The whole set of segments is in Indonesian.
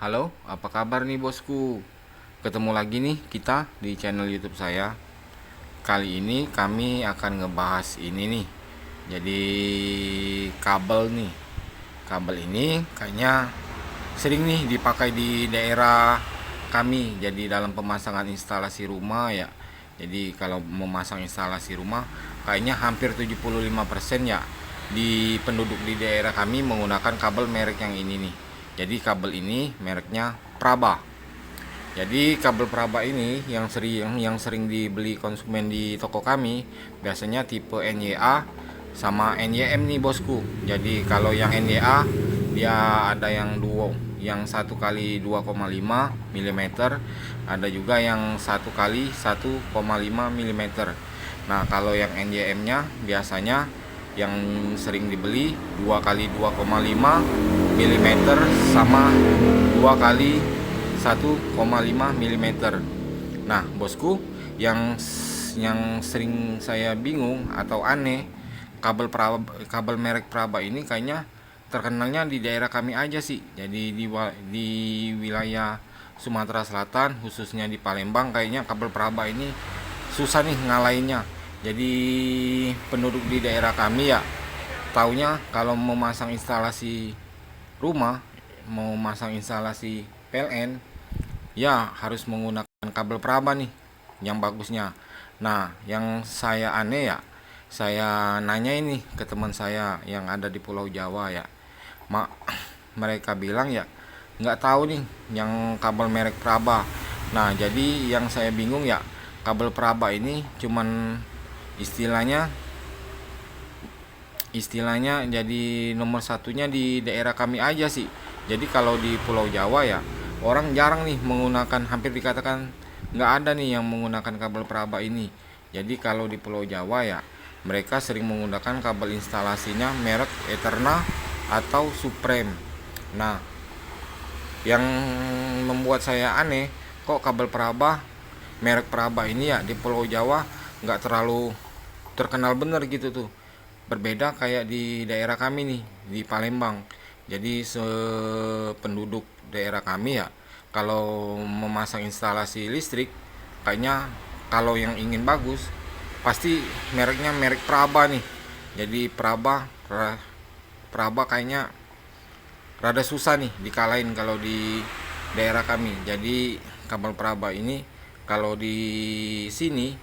Halo, apa kabar nih bosku? Ketemu lagi nih kita di channel YouTube saya. Kali ini kami akan ngebahas ini nih. Jadi kabel nih. Kabel ini kayaknya sering nih dipakai di daerah kami. Jadi dalam pemasangan instalasi rumah ya. Jadi kalau memasang instalasi rumah kayaknya hampir 75% ya di penduduk di daerah kami menggunakan kabel merek yang ini nih. Jadi kabel ini mereknya Praba. Jadi kabel Praba ini yang sering dibeli konsumen di toko kami biasanya tipe NYA sama NYM nih bosku. Jadi kalau yang NYA dia ada yang duo, yang 1 kali 2,5 mm, ada juga yang 1 kali 1,5 mm. Nah kalau yang NYM nya biasanya yang sering dibeli 2 kali 2,5 mm sama 2 kali 1,5 mm. Nah bosku, yang sering saya bingung atau aneh, kabel merek Praba ini kayaknya terkenalnya di daerah kami aja sih. Jadi di wilayah Sumatera Selatan, khususnya di Palembang, kayaknya kabel Praba ini susah nih ngalahinnya. Jadi penduduk di daerah kami ya taunya kalau mau masang instalasi rumah, mau masang instalasi PLN, ya harus menggunakan kabel Praba nih yang bagusnya. Nah yang saya aneh ya, saya nanya ini ke teman saya yang ada di Pulau Jawa ya, mak mereka bilang ya nggak tahu nih yang kabel merek Praba. Nah jadi yang saya bingung ya, kabel Praba ini cuman istilahnya istilahnya jadi nomor satunya di daerah kami aja sih. Jadi kalau di Pulau Jawa ya orang jarang nih menggunakan, hampir dikatakan nggak ada nih yang menggunakan kabel Praba ini. Jadi kalau di Pulau Jawa ya mereka sering menggunakan kabel instalasinya merek Eterna atau Supreme. Nah yang membuat saya aneh, kok kabel Praba, merek Praba ini ya di Pulau Jawa nggak terlalu terkenal bener gitu tuh. Berbeda kayak di daerah kami nih di Palembang. Jadi sependuduk daerah kami ya kalau memasang instalasi listrik kayaknya kalau yang ingin bagus pasti mereknya merek Praba nih. Jadi Praba kayaknya rada susah nih dikalahin kalau di daerah kami. Jadi kabel Praba ini kalau di sini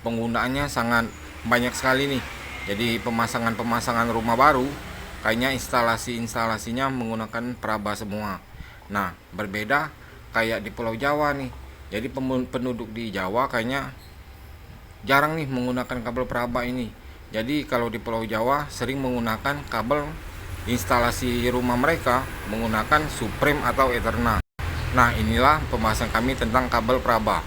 penggunaannya sangat banyak sekali nih. Jadi pemasangan rumah baru kayaknya instalasinya menggunakan Praba semua. Nah berbeda kayak di Pulau Jawa nih. Jadi penduduk di Jawa kayaknya jarang nih menggunakan kabel Praba ini. Jadi kalau di Pulau Jawa sering menggunakan kabel instalasi rumah mereka menggunakan Supreme atau Eterna. Nah inilah pembahasan kami tentang kabel Praba.